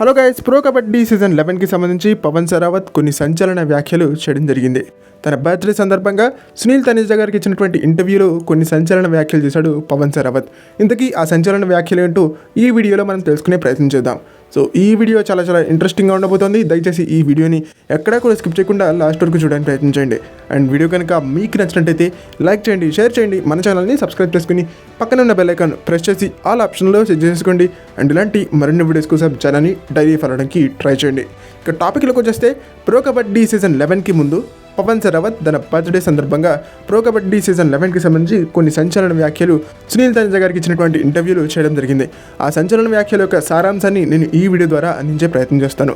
Hello guys, pro kabaddi season 11కి సంబంధించి పవన్ సరావత్ కొన్ని సంచలన వ్యాఖ్యలు చేయడం జరిగింది. తన బర్త్డే సందర్భంగా సునీల్ తనేజా గారికి ఇచ్చినటువంటి ఇంటర్వ్యూలో కొన్ని సంచలన వ్యాఖ్యలు చేశాడు పవన్ సరావత్. ఇంతకీ ఆ సంచలన వ్యాఖ్యలు ఏంటో ఈ వీడియోలో మనం తెలుసుకునే ప్రయత్నం చేద్దాం. సో ఈ వీడియో చాలా ఇంట్రెస్టింగ్గా ఉండబోతోంది. దయచేసి ఈ వీడియోని ఎక్కడా కూడా స్కిప్ చేయకుండా లాస్ట్ వరకు చూడడానికి ప్రయత్నించండి. అండ్ వీడియో కనుక మీకు నచ్చినట్టయితే లైక్ చేయండి, షేర్ చేయండి, మన ఛానల్ని సబ్స్క్రైబ్ చేసుకుని పక్కన ఉన్న బెల్ ఐకాన్ ప్రెస్ చేసి ఆల్ ఆప్షన్లో సెట్ చేసుకోండి. అండ్ ఇలాంటి మరిన్ని వీడియోస్ కోసం ఛానల్ని డైలీ ఫాలో అవడానికి ట్రై చేయండి. ఇక టాపిక్లోకి వచ్చేస్తే ప్రో కబడ్డీ సీజన్ 11కి ముందు పవన్ సరావత్ తన బర్త్డే సందర్భంగా ప్రో కబడ్డీ సీజన్ 11కి సంబంధించి కొన్ని సంచలన వ్యాఖ్యలు సునీల్ తనేజా గారికి ఇచ్చినటువంటి ఇంటర్వ్యూలు చేయడం జరిగింది. ఆ సంచలన వ్యాఖ్యల యొక్క సారాంశాన్ని నేను ఈ వీడియో ద్వారా అందించే ప్రయత్నం చేస్తాను.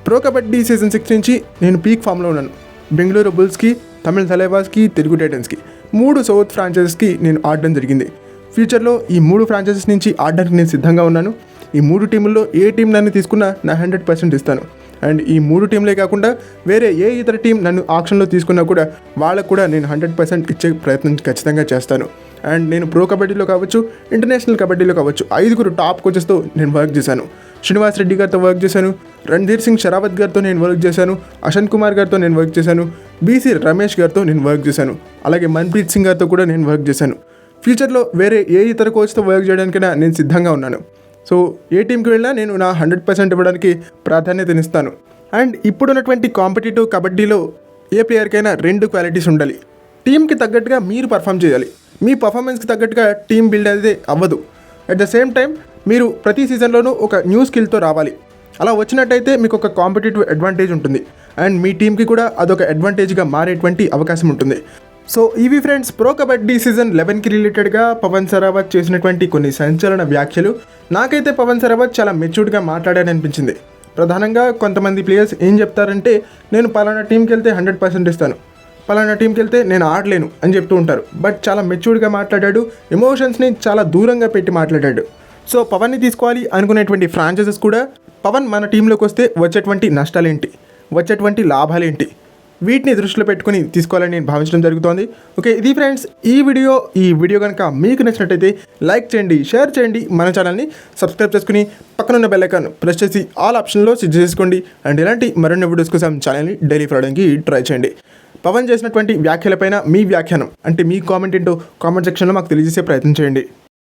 ప్రో కబడ్డీ సీజన్ 6 నుంచి నేను పీక్ ఫామ్లో ఉన్నాను. బెంగళూరు బుల్స్కి, తమిళ తలైవాస్కి, తెలుగు టైటన్స్కి 3 సౌత్ ఫ్రాంచైజెస్కి నేను ఆడడం జరిగింది. ఫ్యూచర్లో ఈ 3 ఫ్రాంచైజెస్ నుంచి ఆడడానికి నేను సిద్ధంగా ఉన్నాను. ఈ 3 టీముల్లో ఏ టీం నన్ను తీసుకున్నా నా 100% ఇస్తాను. అండ్ ఈ 3 టీంలే కాకుండా వేరే ఏ ఇతర టీం నన్ను ఆక్షన్లో తీసుకున్నా కూడా వాళ్ళకు కూడా నేను 100% ఇచ్చే ప్రయత్నం ఖచ్చితంగా చేస్తాను. అండ్ నేను ప్రో కబడ్డీలో కావచ్చు, ఇంటర్నేషనల్ కబడ్డీలో కావచ్చు 5 టాప్ కోచెస్తో నేను వర్క్ చేశాను. శ్రీనివాస్ రెడ్డి గారితో వర్క్ చేశాను, రణ్ధీర్ సింగ్ షరావత్ గారితో నేను వర్క్ చేశాను, అశన్ కుమార్ గారితో నేను వర్క్ చేశాను, బీసీ రమేష్ గారితో నేను వర్క్ చేశాను, అలాగే మన్ప్రీత్ సింగ్ గారితో కూడా నేను వర్క్ చేశాను. ఫ్యూచర్లో వేరే ఏ ఇతర కోచ్తో వర్క్ చేయడానికైనా నేను సిద్ధంగా ఉన్నాను. సో ఏ టీంకి వెళ్ళినా నేను నా 100% ఇవ్వడానికి ప్రాధాన్యతనిస్తాను. అండ్ ఇప్పుడున్నటువంటి కాంపిటేటివ్ కబడ్డీలో ఏ ప్లేయర్కైనా 2 క్వాలిటీస్ ఉండాలి. టీంకి తగ్గట్టుగా మీరు పర్ఫామ్ చేయాలి. మీ పర్ఫార్మెన్స్కి తగ్గట్టుగా టీం బిల్డ్ అనేది అవ్వదు. అట్ ద సేమ్ టైం మీరు ప్రతి సీజన్లోనూ ఒక న్యూ స్కిల్తో రావాలి. అలా వచ్చినట్టయితే మీకు ఒక కాంపిటేటివ్ అడ్వాంటేజ్ ఉంటుంది. అండ్ మీ టీంకి కూడా అదొక అడ్వాంటేజ్గా మారేటువంటి అవకాశం ఉంటుంది. సో ఇవి ఫ్రెండ్స్, ప్రో కబడ్డీ సీజన్ 11కి రిలేటెడ్గా పవన్ సరావత్ చేసినటువంటి కొన్ని సంచలన వ్యాఖ్యలు. నాకైతే పవన్ సరావత్ చాలా మెచ్యూర్డ్గా మాట్లాడాడనిపించింది. ప్రధానంగా కొంతమంది ప్లేయర్స్ ఏం చెప్తారంటే, నేను పలానా టీంకి వెళ్తే 100% ఇస్తాను, పలానా టీంకి వెళ్తే నేను ఆడలేను అని చెప్తూ ఉంటారు. బట్ చాలా మెచ్యూర్డ్గా మాట్లాడాడు, ఎమోషన్స్ని చాలా దూరంగా పెట్టి మాట్లాడాడు. సో పవన్ని తీసుకోవాలి అనుకునేటువంటి ఫ్రాంచైజెస్ కూడా పవన్ మన టీంలోకి వస్తే వచ్చేటువంటి నష్టాలేంటి, వచ్చేటువంటి లాభాలేంటి, వీటిని దృష్టిలో పెట్టుకుని తీసుకోవాలని నేను భావించడం జరుగుతోంది. ఓకే, ఇది ఫ్రెండ్స్ ఈ వీడియో కనుక మీకు నచ్చినట్టయితే లైక్ చేయండి, షేర్ చేయండి, మన ఛానల్ని సబ్స్క్రైబ్ చేసుకుని పక్కన ఉన్న బెల్ ఐకాన్ ప్రెస్ చేసి ఆల్ ఆప్షన్లో సెట్ చేసుకోండి. అండ్ ఇలాంటి మరిన్ని వీడియోస్ కోసం ఛానల్ని డైలీ ఫాలో అవడానికి ట్రై చేయండి. పవన్ చేసినటువంటి వ్యాఖ్యలపైన మీ వ్యాఖ్యానం అంటే మీ కామెంట్ ఏంటో కామెంట్ సెక్షన్లో మాకు తెలియజేసే ప్రయత్నం చేయండి.